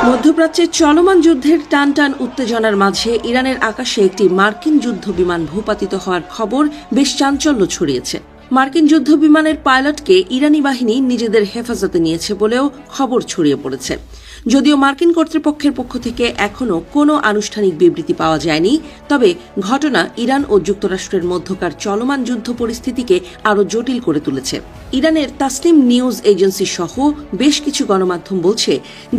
মধ্যপ্রাচ্যে চলমান যুদ্ধের টানটান উত্তেজনার মাঝে ইরানের আকাশে একটি মার্কিন যুদ্ধ বিমান ভূপাতিত হওয়ার খবর বেশ চাঞ্চল্য ছড়িয়েছে। মার্কিন যুদ্ধ বিমানের পাইলটকে ইরানি বাহিনী নিজেদের হেফাজতে নিয়েছে বলেও খবর ছড়িয়ে পড়েছে। যদিও মার্কিন কর্তৃপক্ষের পক্ষ থেকে এখনও কোনো আনুষ্ঠানিক বিবৃতি পাওয়া যায়নি, তবে ঘটনা ইরান ও যুক্তরাষ্ট্রের মধ্যকার চলমান যুদ্ধ পরিস্থিতিকে আরও জটিল করে তুলেছে। ইরানের তাসনিম নিউজ এজেন্সি সহ বেশ কিছু গণমাধ্যম বলছে,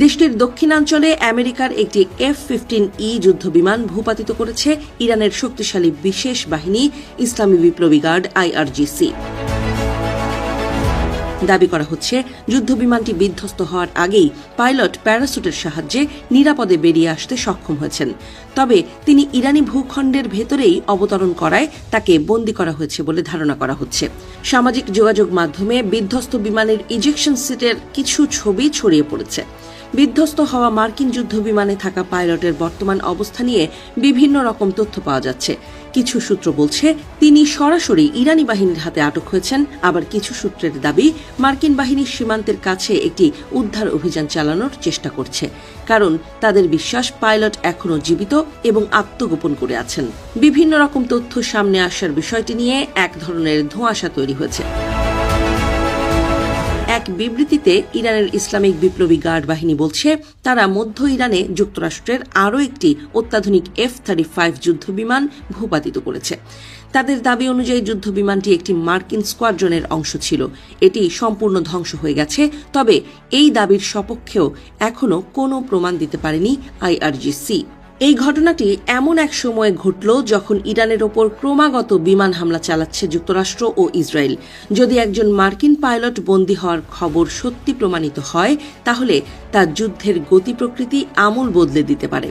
দেশটির দক্ষিণাঞ্চলে আমেরিকার একটি F-15E যুদ্ধবিমান ভূপাতিত করেছে ইরানের শক্তিশালী বিশেষ বাহিনী ইসলামী বিপ্লবী গার্ড IRGC। দাবি করা হচ্ছে, যুদ্ধবিমানটি বিধ্বস্ত হওয়ার আগেই পাইলট প্যারাসুটের সাহায্যে নিরাপদে বেরিয়ে আসতে সক্ষম হয়েছেন। তবে তিনি ইরানি ভূখণ্ডের ভেতরেই অবতরণ করায় তাকে বন্দী করা হয়েছে বলে ধারণা করা হচ্ছে। সামাজিক যোগাযোগ মাধ্যমে বিধ্বস্ত বিমানের ইজেকশন সিটের কিছু ছবি ছড়িয়ে পড়েছে। বিধ্বস্ত হওয়া মার্কিন যুদ্ধবিমানে থাকা পাইলটের বর্তমান অবস্থা নিয়ে বিভিন্ন রকম তথ্য পাওয়া যাচ্ছে। কিছু সূত্র বলছে তিনি সরাসরি ইরানি বাহিনীর হাতে আটক হয়েছেন, আবার কিছু সূত্রের দাবি মার্কিন বাহিনীর সীমান্তের কাছে একটি উদ্ধার অভিযান চালানোর চেষ্টা করছে, কারণ তাদের বিশ্বাস পাইলট এখনও জীবিত এবং আত্মগোপন করে আছেন। বিভিন্ন রকম তথ্য সামনে আসার বিষয়টি নিয়ে এক ধরনের ধোঁয়াশা তৈরি হয়েছে। এক বিবৃতিতে ইরানের ইসলামিক বিপ্লবী গার্ড বাহিনী বলছে, তারা মধ্য ইরানে যুক্তরাষ্ট্রের আরও একটি অত্যাধুনিক F-35 যুদ্ধবিমান ভূপাতিত করেছে। তাদের দাবি অনুযায়ী যুদ্ধবিমানটি একটি মার্কিন স্কোয়াড্রনের অংশ ছিল। এটি সম্পূর্ণ ধ্বংস হয়ে গেছে, তবে এই দাবির সপক্ষেও এখনও কোনো প্রমাণ দিতে পারেনি IRGC। এই ঘটনাটি এমন এক সময়ে ঘটল যখন ইরানের ওপর ক্রমাগত বিমান হামলা চালাচ্ছে যুক্তরাষ্ট্র ও ইসরায়েল। যদি একজন মার্কিন পাইলট বন্দী হওয়ার খবর সত্যি প্রমাণিত হয়, তাহলে তার যুদ্ধের গতি প্রকৃতি আমূল বদলে দিতে পারে।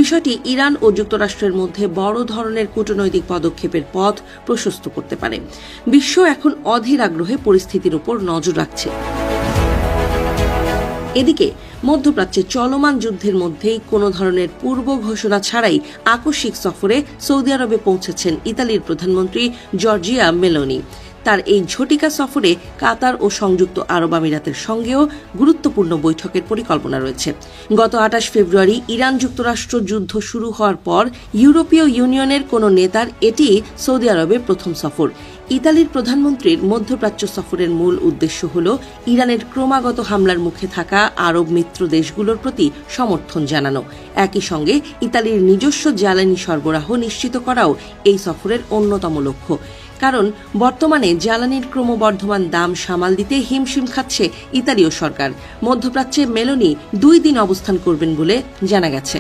বিষয়টি ইরান ও যুক্তরাষ্ট্রের মধ্যে বড় ধরনের কূটনৈতিক পদক্ষেপের পথ প্রশস্ত করতে পারে। বিশ্ব এখন অধীর আগ্রহে পরিস্থিতির উপর নজর রাখছে। এদিকে মধ্যপ্রাচ্যে চলমান যুদ্ধের মধ্যেই কোনো ধরনের পূর্ব ঘোষণা ছাড়াই আকস্মিক সফরে সৌদি আরবে পৌঁছেছেন ইতালির প্রধানমন্ত্রী জর্জিয়া মেলোনি। তার এই ঝটিকা সফরে কাতার ও সংযুক্ত আরব আমিরাতের সঙ্গেও গুরুত্বপূর্ণ বৈঠকের পরিকল্পনা রয়েছে। গত 28 ফেব্রুয়ারি ইরান যুক্তরাষ্ট্র যুদ্ধ শুরু হওয়ার পর ইউরোপীয় ইউনিয়নের কোনো নেতার এটি সৌদি আরবে প্রথম সফর। ইতালির প্রধানমন্ত্রীর মধ্যপ্রাচ্য সফরের মূল উদ্দেশ্য হল ইরানের ক্রমাগত হামলার মুখে থাকা আরব মিত্র দেশগুলোর প্রতি সমর্থন জানানো। একই সঙ্গে ইতালির নিজস্ব জ্বালানি সরবরাহ নিশ্চিত করাও এই সফরের অন্যতম লক্ষ্য, কারণ বর্তমানে জ্বালানির ক্রমবর্ধমান দাম সামাল দিতে হিমশিম খাচ্ছে ইতালীয় সরকার। মধ্যপ্রাচ্যে মেলোনি 2 দিন অবস্থান করবেন বলে জানা গেছে।